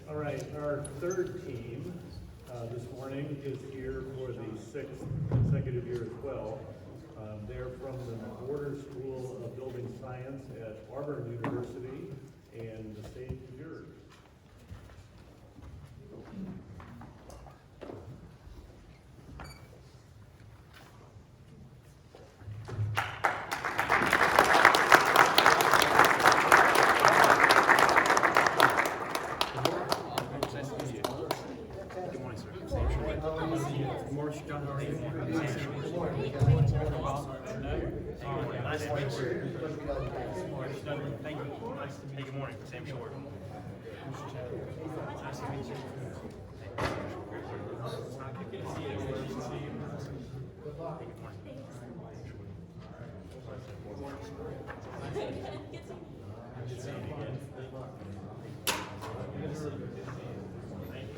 All right, our third team this morning is here for the sixth consecutive year as well. They're from the Border School of Building Science at Auburn University, and the stage is yours. Nice to meet you. Thank you. Nice to meet you. Good morning. Sam Short. Nice to meet you. Good to see you. Good to see you. Good morning. Good to see you again. Good to see you. Thank you.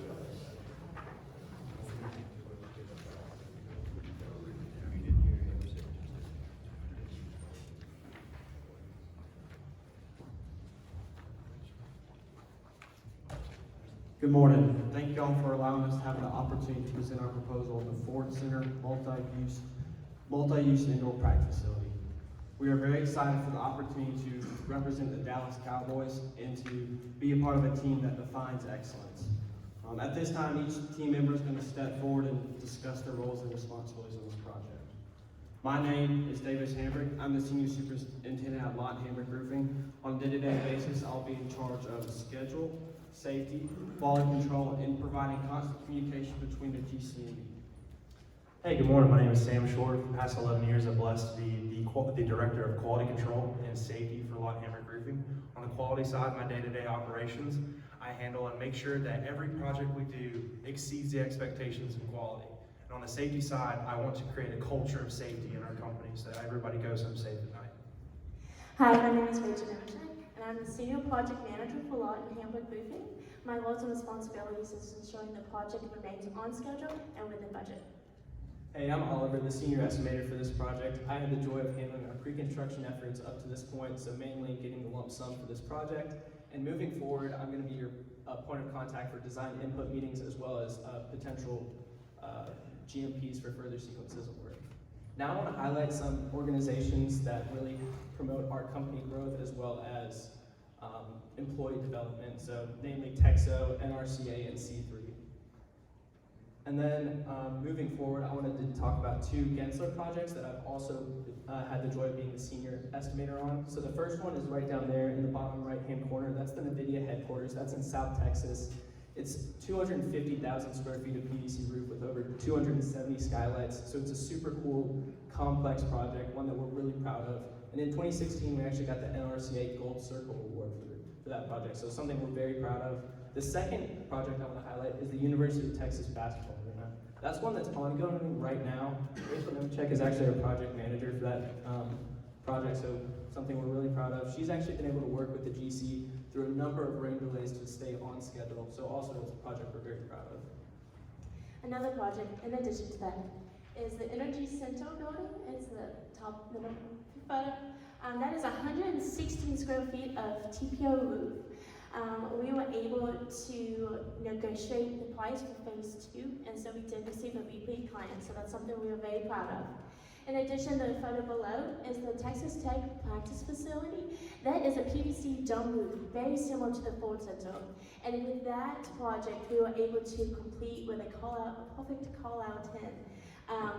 Good morning. Thank you all for allowing us to have the opportunity to present our proposal on the Ford Center multi-use indoor practice facility. We are very excited for the opportunity to represent the Dallas Cowboys and to be a part of a team that defines excellence. At this time, each team member is going to step forward and discuss their roles and responsibilities on this project. My name is Davis Hambrick. I'm the Senior Superintendent at Lot Hambrick Roofing. On a day-to-day basis, I'll be in charge of schedule, safety, quality control, and providing constant communication between the GC and me. Hey, good morning. My name is Sam Short. For the past 11 years, I've blessed to be the Director of Quality Control and Safety for Lot Hambrick Roofing. On the quality side, my day-to-day operations, I handle and make sure that every project we do exceeds the expectations in quality. And on the safety side, I want to create a culture of safety in our company so that everybody goes home safe at night. Hi, my name is Rachel Nemershay, and I'm the Senior Project Manager for Lot and Hambrick Roofing. My roles and responsibilities is ensuring the project remains on schedule and within budget. Hey, I'm Oliver, the Senior Estimator for this project. I had the joy of handling our pre-construction efforts up to this point, so mainly getting the lump sum for this project. And moving forward, I'm going to be your point of contact for design input meetings as well as potential GMPs for further sequences of work. Now I want to highlight some organizations that really promote our company growth as well as employee development, so namely TEXO, NRCA, and C3. And then moving forward, I wanted to talk about two Gensler projects that I've also had the joy of being the senior estimator on. So the first one is right down there in the bottom right-hand corner. That's the NVIDIA headquarters. That's in South Texas. It's 250,000 square feet of PVC roof with over 270 skylights. So it's a super cool, complex project, one that we're really proud of. And in 2016, we actually got the NRCA Gold Circle Award for that project. So something we're very proud of. The second project I want to highlight is the University of Texas basketball arena. That's one that's ongoing right now. Rachel Nemechek is actually our project manager for that project, so something we're really proud of. She's actually been able to work with the GC through a number of rain delays to stay on schedule, so also it's a project we're very proud of. Another project, in addition to that, is the Energy Center building. It's the top middle photo. That is 116 square feet of TPO roof. We were able to negotiate the price for phase 2, and so we did receive a repeat client, so that's something we were very proud of. In addition, the photo below is the Texas Tech practice facility. That is a PVC dome roof, very similar to the Ford Center. And with that project, we were able to complete with a perfect call-out 10,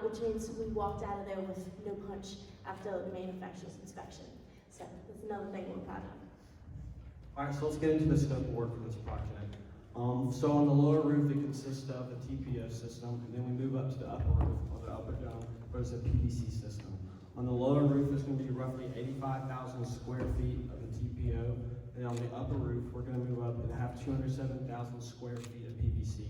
which means we walked out of there with no punch after the manufacturer's inspection. So that's another thing we're proud of. Alright, so let's get into the scope of work for this project. So on the lower roof, it consists of a TPO system, and then we move up to the upper roof, or the upper dome, where it's a PVC system. On the lower roof, it's going to be roughly 85,000 square feet of the TPO, and on the upper roof, we're going to move up and have 207,000 square feet of PVC.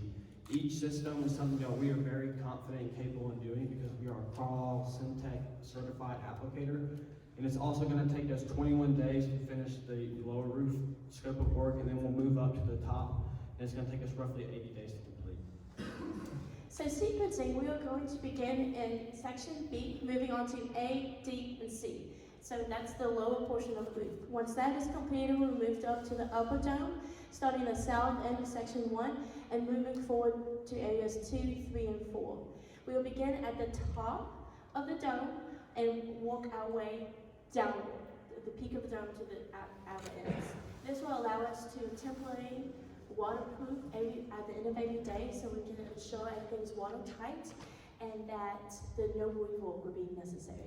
Each system is something that we are very confident and capable in doing because we are a Carlisle Syntec certified applicator. And it's also going to take us 21 days to finish the lower roof scope of work, and then we'll move up to the top, and it's going to take us roughly 80 days to complete. So sequencing, we are going to begin in section B, moving on to A, D, and C. So that's the lower portion of the roof. Once that is completed, we'll move up to the upper dome, starting the south end of section 1 and moving forward to areas 2, 3, and 4. We will begin at the top of the dome and walk our way downward, the peak of the dome to the outer ends. This will allow us to temporarily waterproof at the end of every day, so we can ensure everything's watertight and that no rework will be necessary.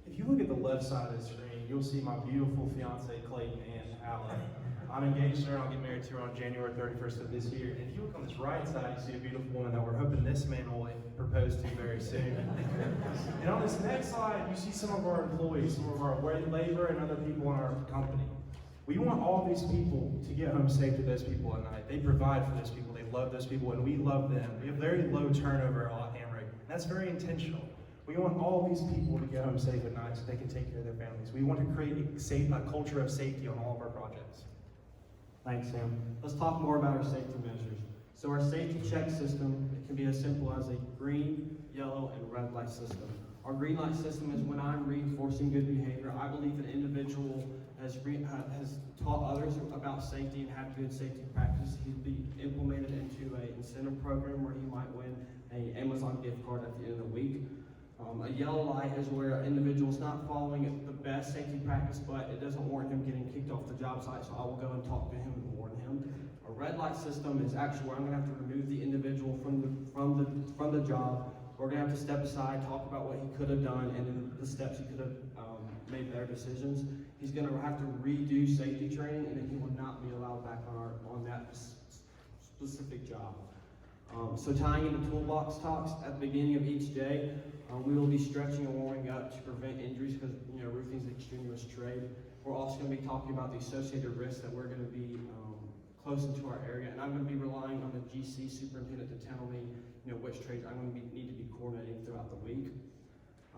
If you look at the left side of the screen, you'll see my beautiful fiance, Clayton, and Alan. I'm engaged to her, and I'll get married to her on January 31st of this year. And if you look on this right side, you see a beautiful woman that we're hoping this man will propose to very soon. And on this next slide, you see some of our employees, some of our labor and other people in our company. We want all these people to get home safe to those people at night. They provide for those people, they love those people, and we love them. We have very low turnover at Hamrick. That's very intentional. We want all these people to get home safe at night so they can take care of their families. We want to create a culture of safety on all of our projects. Thanks, Sam. Let's talk more about our safety measures. So our safety check system, it can be as simple as a green, yellow, and red light system. Our green light system is when I'm reinforcing good behavior. I believe an individual has taught others about safety and had good safety practice. He'd be implemented into an incentive program where he might win an Amazon gift card at the end of the week. A yellow light is where an individual's not following the best safety practice, but it doesn't warrant him getting kicked off the job site, so I will go and talk to him and warn him. A red light system is actually where I'm going to have to remove the individual from the job. We're going to have to step aside, talk about what he could have done, and then the steps he could have made better decisions. He's going to have to redo safety training, and then he will not be allowed back on that specific job. So tying into toolbox talks at the beginning of each day, we will be stretching and warming up to prevent injuries because roofing is an extraneous trade. We're also going to be talking about the associated risks that we're going to be close into our area, and I'm going to be relying on the GC superintendent to tell me which trades I'm going to need to be coordinating throughout the week.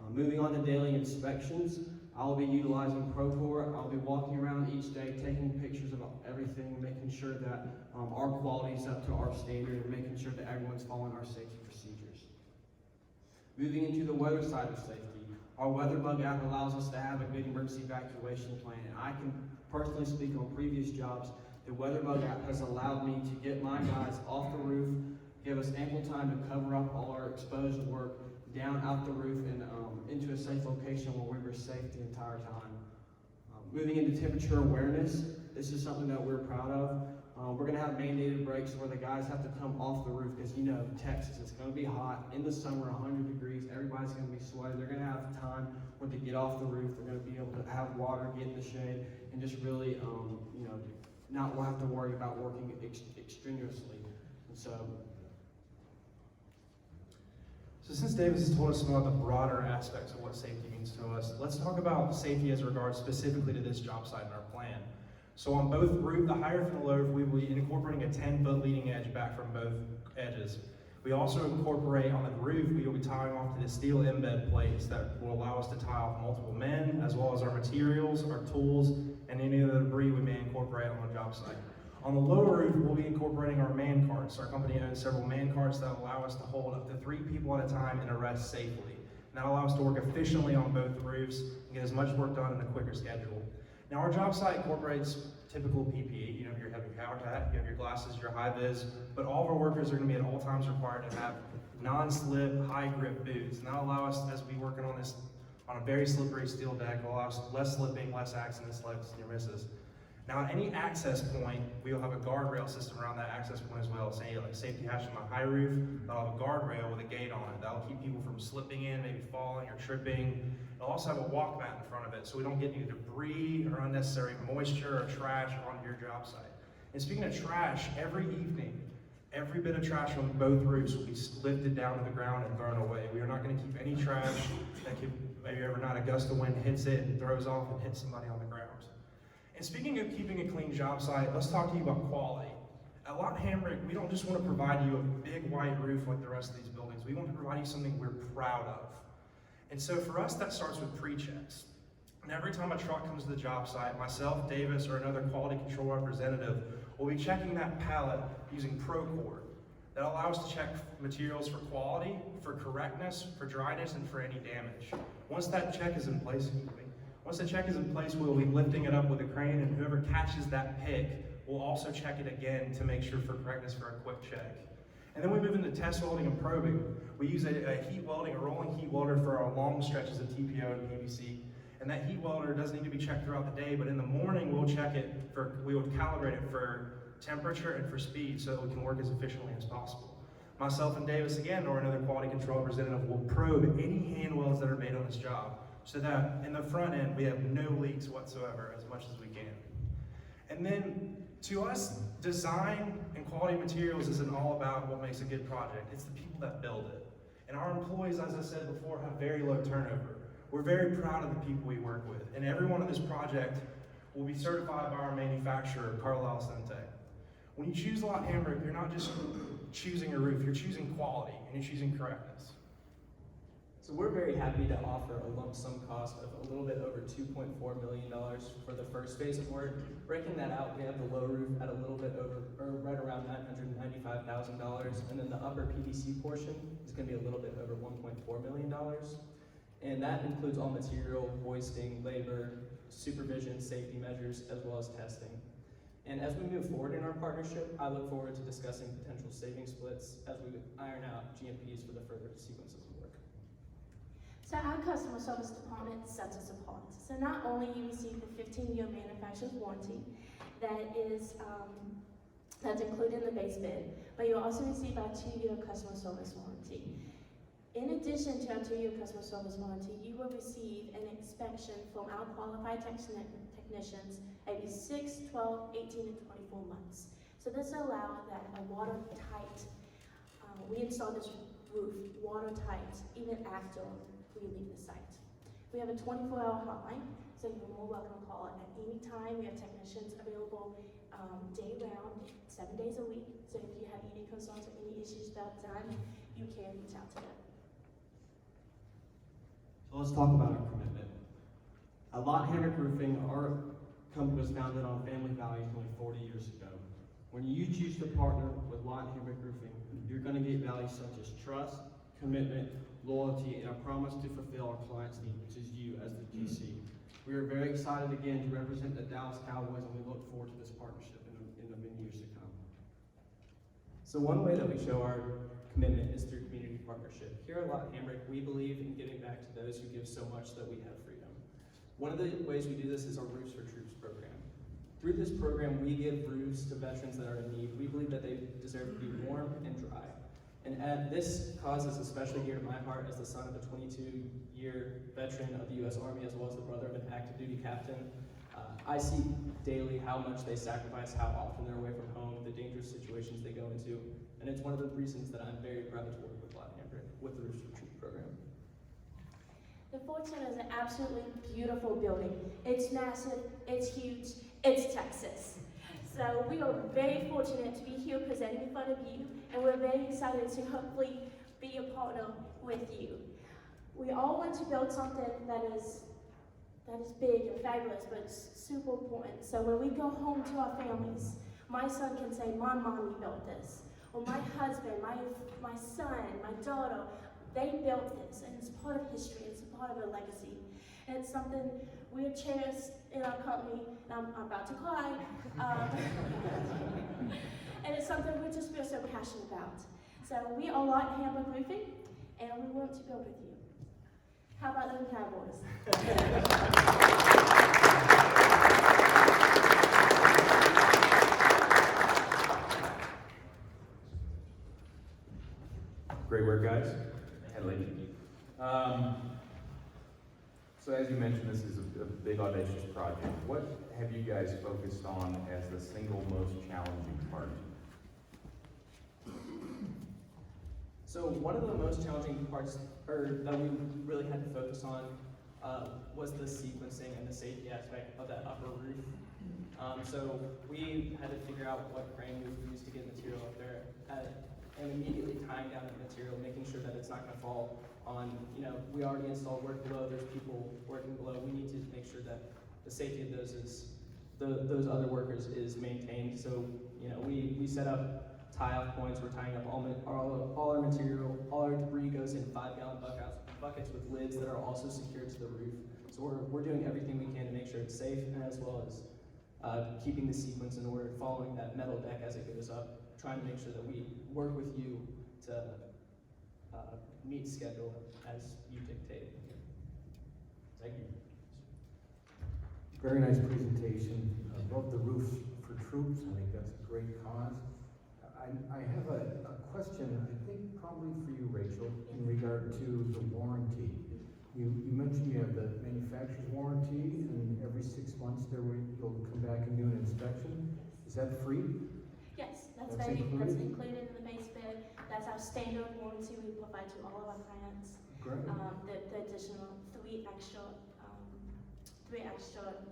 Moving on to daily inspections, I'll be utilizing Procore. I'll be walking around each day, taking pictures of everything, making sure that our quality is up to our standard, and making sure that everyone's following our safety procedures. Moving into the weather side of safety, our WeatherBug app allows us to have a good emergency evacuation plan. And I can personally speak on previous jobs. The WeatherBug app has allowed me to get my guys off the roof, give us ample time to cover up all our exposed work, down out the roof and into a safe location where we were safe the entire time. Moving into temperature awareness, this is something that we're proud of. We're going to have mandated breaks where the guys have to come off the roof because Texas, it's going to be hot. In the summer, 100 degrees, everybody's going to be sweating. They're going to have time when they get off the roof. They're going to be able to have water, get in the shade, and just really, not have to worry about working extraneously. And so since Davis has told us some of the broader aspects of what safety means to us, let's talk about safety as regards specifically to this job site in our plan. So on both roof, the high roof and the low roof, we will be incorporating a 10-foot leading edge back from both edges. We also incorporate on the roof, we will be tying off to the steel embed plates that will allow us to tie off multiple men, as well as our materials, our tools, and any other debris we may incorporate on the job site. On the lower roof, we'll be incorporating our man carts. Our company owns several man carts that allow us to hold up to 3 people at a time and arrest safely. And that allows us to work efficiently on both roofs and get as much work done in a quicker schedule. Now our job site incorporates typical PPE. You have your power hat, you have your glasses, your high vis, but all of our workers are going to be at all times required to have non-slip, high grip boots. And that'll allow us, as we working on this, on a very slippery steel deck, will allow us less slipping, less accidents, less near misses. Now at any access point, we will have a guardrail system around that access point as well. Say like a safety hatch on the high roof, that'll have a guardrail with a gate on it. That'll keep people from slipping in, maybe falling or tripping. It'll also have a walk mat in front of it so we don't get any debris or unnecessary moisture or trash on your job site. And speaking of trash, every evening, every bit of trash on both roofs will be lifted down to the ground and thrown away. We are not going to keep any trash that could maybe overnight a gust of wind hits it and throws off and hits somebody on the ground. And speaking of keeping a clean job site, let's talk to you about quality. At Lot Hamrick, we don't just want to provide you a big white roof like the rest of these buildings. We want to provide you something we're proud of. And so for us, that starts with pre-checks. And every time a truck comes to the job site, myself, Davis, or another quality control representative will be checking that pallet using Procore. that allow us to check materials for quality, for correctness, for dryness, and for any damage. Once that check is in place, we'll be lifting it up with a crane, and whoever catches that pick will also check it again to make sure for correctness for a quick check. And then we move into test welding and probing. We use a rolling heat welder for our long stretches of TPO and PVC. And that heat welder doesn't need to be checked throughout the day, but in the morning we would calibrate it for temperature and for speed so that we can work as efficiently as possible. Myself and Davis, again, or another quality control representative, will probe any hand welds that are made on this job so that in the front end we have no leaks whatsoever as much as we can. And then to us, design and quality materials isn't all about what makes a good project. It's the people that build it. And our employees, as I said before, have very low turnover. We're very proud of the people we work with. And everyone on this project will be certified by our manufacturer, Carlisle Syntec. When you choose Lot Hambrick, you're not just choosing a roof, you're choosing quality and you're choosing correctness. So we're very happy to offer a lump sum cost of a little bit over $2.4 million for the first phase of work. Breaking that out, we have the low roof at a little bit over, or right around $995,000, and then the upper PVC portion is going to be a little bit over $1.4 million. And that includes all material, hoisting, labor, supervision, safety measures, as well as testing. And as we move forward in our partnership, I look forward to discussing potential saving splits as we iron out GMPs for the further sequences of work. So our customer service department sets us apart. So not only you receive the 15-year manufacturer's warranty that's included in the base bid, but you also receive our 2-year customer service warranty. In addition to our 2-year customer service warranty, you will receive an inspection from our qualified technicians every 6, 12, 18, and 24 months. So this allows that a watertight, we install this roof watertight even after we leave the site. We have a 24-hour hotline, so you're more welcome to call at any time. We have technicians available day round, 7 days a week. So if you have any concerns or any issues about time, you can reach out to them. So let's talk about our commitment. At Lot Hambrick Roofing, our company was founded on family values only 40 years ago. When you choose to partner with Lot Hambrick Roofing, you're going to get values such as trust, commitment, loyalty, and a promise to fulfill our clients' needs, which is you as the GC. We are very excited again to represent the Dallas Cowboys, and we look forward to this partnership in the many years to come. So one way that we show our commitment is through community partnership. Here at Lot Hambrick, we believe in giving back to those who give so much that we have freedom. One of the ways we do this is our Roofs for Troops program. Through this program, we give roofs to veterans that are in need. We believe that they deserve to be warm and dry. And this cause is especially dear to my heart as the son of a 22-year veteran of the U.S. Army, as well as the brother of an active duty captain. I see daily how much they sacrifice, how often they're away from home, the dangerous situations they go into. And it's one of the reasons that I'm very proud to work with Lot Hambrick with the Roofs for Troops program. The Ford Center is an absolutely beautiful building. It's massive, it's huge, it's Texas. So we are very fortunate to be here presenting in front of you, and we're very excited to hopefully be a partner with you. We all want to build something that is big and fabulous, but it's super important. So when we go home to our families, my son can say, "My mommy built this," or my husband, my son, my daughter, they built this, and it's part of history, it's a part of a legacy. And it's something we're cherished in our company, and I'm about to cry. And it's something we just feel so passionate about. So we are Lot Hambrick Roofing, and we want to build with you. How about them Cowboys? Great work, guys. And lady. So as you mentioned, this is a big audacious project. What have you guys focused on as the single most challenging part? So one of the most challenging parts, that we really had to focus on, was the sequencing and the safety aspect of that upper roof. So we had to figure out what crane we would use to get material up there, and immediately tying down the material, making sure that it's not going to fall on, we already installed work below, there's people working below. We need to make sure that the safety of those other workers is maintained. So, we set up tie-off points. We're tying up all our material, all our debris goes in 5-gallon buckets with lids that are also secured to the roof. So we're doing everything we can to make sure it's safe, and as well as keeping the sequence in order, following that metal deck as it goes up, trying to make sure that we work with you to meet schedule as you dictate. Thank you. Very nice presentation. Above the roof for troops, I think that's a great cause. I have a question, I think probably for you, Rachel, in regard to the warranty. You mentioned you have the manufacturer's warranty, and every 6 months you'll come back and do an inspection. Is that free? Yes, that's That's included included? in the base bid. That's our standard warranty we provide to all of our clients. Great. The additional three extra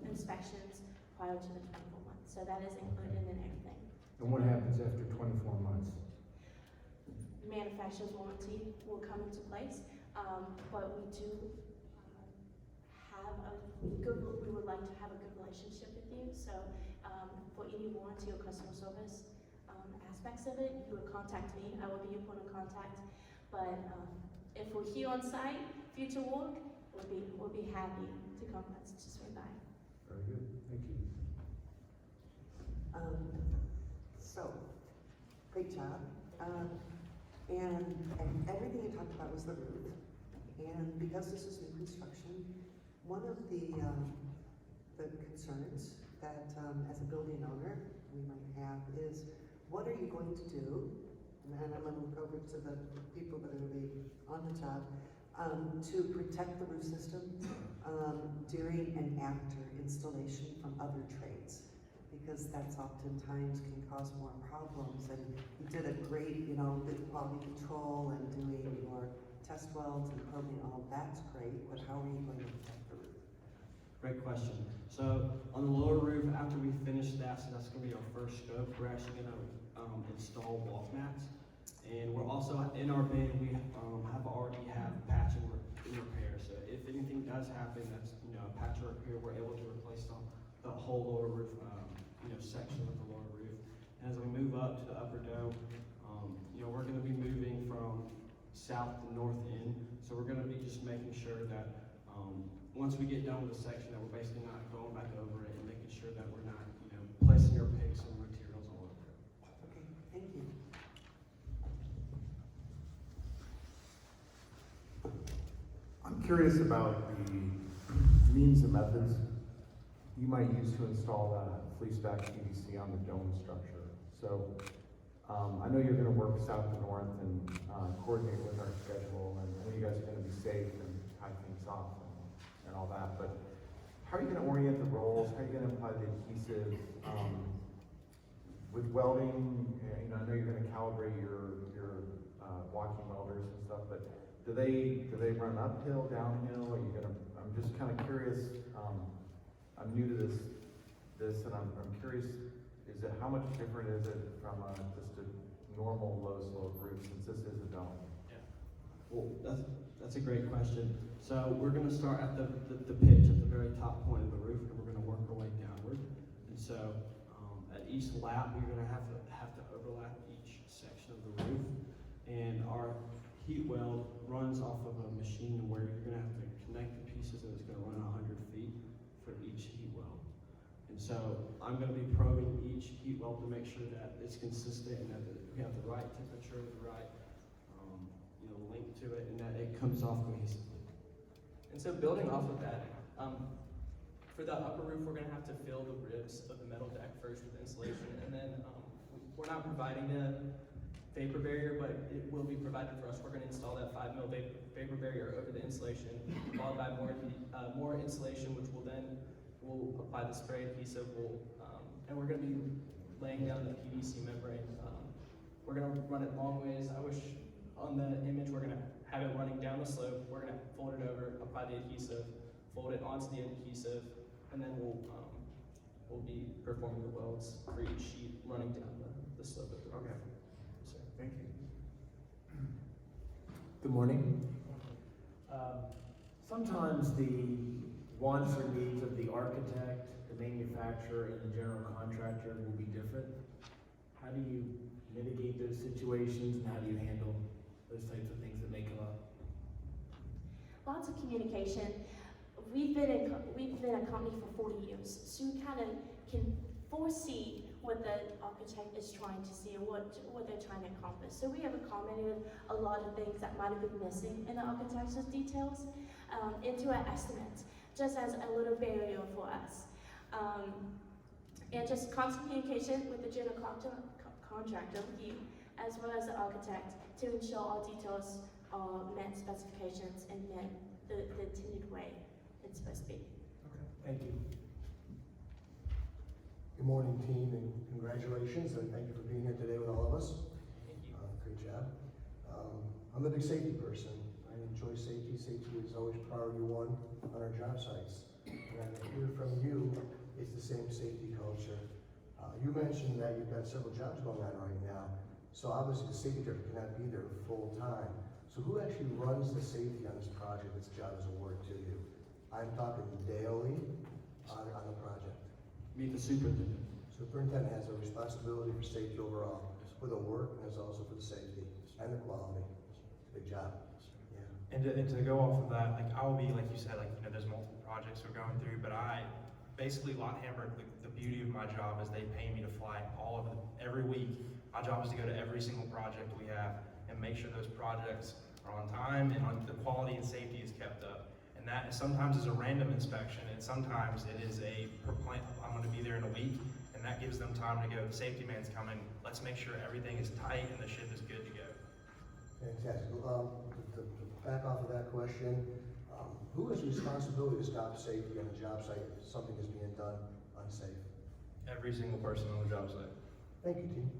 inspections prior to the 24 months. So that is included in everything. And what happens after 24 months? Manufacturer's warranty will come into place, but we do we would like to have a good relationship with you. So for any warranty or customer service aspects of it, you would contact me. I will be your point of contact. But if we're here on site, future work, we'll be happy to come to swing by. Very good, thank you. So, great job. And everything you talked about was the roof. And because this is new construction, one of the concerns that as a building owner we might have is, what are you going to do? And I'm going to look over to the people that are going to be on the job to protect the roof system during and after installation from other trades. Because that's oftentimes can cause more problems. And you did a great, good quality control and doing your test welds and probing, all that's great, but how are you going to protect the roof? Great question. So on the lower roof, after we finish that, so that's going to be our first scope, we're actually going to install walk mats. And we're also, in our bid, we already have patch and repair. So if anything does happen, that's a patch or repair, we're able to replace the whole lower roof section of the lower roof. And as we move up to the upper dome, we're going to be moving from south to north end. So we're going to be just making sure that once we get done with the section, that we're basically not going back over it and making sure that we're not, placing our picks and materials all over it. Okay, thank you. I'm curious about the means and methods you might use to install fleece back PVC on the dome structure. So I know you're going to work south to north and coordinate with our schedule, and I know you guys are going to be safe and tie things off and all that, but how are you going to orient the rolls? How are you going to apply the adhesive? With welding, I know you're going to calibrate your walking welders and stuff, but do they run uphill, downhill? Are you going to? I'm just kind of curious. I'm new to this, and I'm curious. Is it how much different is it from just a normal low slope roof, since this is a dome? Yeah. Well, that's a great question. So we're going to start at the pitch at the very top point of the roof, and we're going to work our way downward. And so at each lap, we're going to have to overlap each section of the roof, and our heat weld runs off of a machine where you're going to have to connect the pieces, and it's going to run 100 feet for each heat weld. And so I'm going to be probing each heat weld to make sure that it's consistent and that we have the right temperature, the right link to it, and that it comes off cohesively. And so building off of that, for the upper roof, we're going to have to fill the ribs of the metal deck first with insulation, and then we're not providing a vapor barrier, but it will be provided for us. We're going to install that 5 mil vapor barrier over the insulation, followed by more insulation, which we'll apply the spray adhesive, and we're going to be laying down the PVC membrane. We're going to run it long ways. I wish on the image we're going to have it running down the slope. We're going to fold it over, apply the adhesive, fold it onto the adhesive, and then we'll be performing the welds for each sheet running down the slope of the roof. Okay. So, Thank you. Good morning. Sometimes the wants or needs of the architect, the manufacturer, and the general contractor will be different. how do you mitigate those situations, and how do you handle those types of things that may come up? Lots of communication. We've been a company for 40 years, so we kind of can foresee what the architect is trying to see and what they're trying to accomplish. So we have accommodated a lot of things that might have been missing in the architectural details into our estimates, just as a little barrier for us. And just constant communication with the general contractor, with you, as well as the architect, to ensure all details are met specifications and met the intended way it's supposed to be. Okay, thank you. Good morning, team, and congratulations, and thank you for being here today with all of us. Thank you. Great job. I'm a big safety person. I enjoy safety. Safety is always priority one on our job sites. And I hear from you, it's the same safety culture. You mentioned that you've got several jobs going on right now, so obviously the safety director cannot be there full time. So who actually runs the safety on this project? This job is awarded to you. I'm talking daily on the project. Meet the superintendent. Superintendent has a responsibility for safety overall, for the work and also for the safety and the quality. Big job. Yeah. And to go off of that, like I will be, like you said, like, you know, there's multiple projects we're going through, but basically Lot Hamburg, the beauty of my job is they pay me to fly all of them every week. My job is to go to every single project we have and make sure those projects are on time and the quality and safety is kept up. And that sometimes is a random inspection, and sometimes it is a per plant. I'm going to be there in a week, and that gives them time to go. The safety man's coming. Let's make sure everything is tight and the ship is good to go. Fantastic. To back off of that question, who has responsibility to stop safety on the job site if something is being done unsafe? Every single person on the job site. Thank you, team.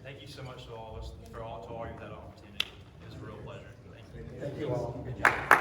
Thank you so much to all of us, to all you've had opportunity. It was a real pleasure. Thank you. Thank you all. Good job.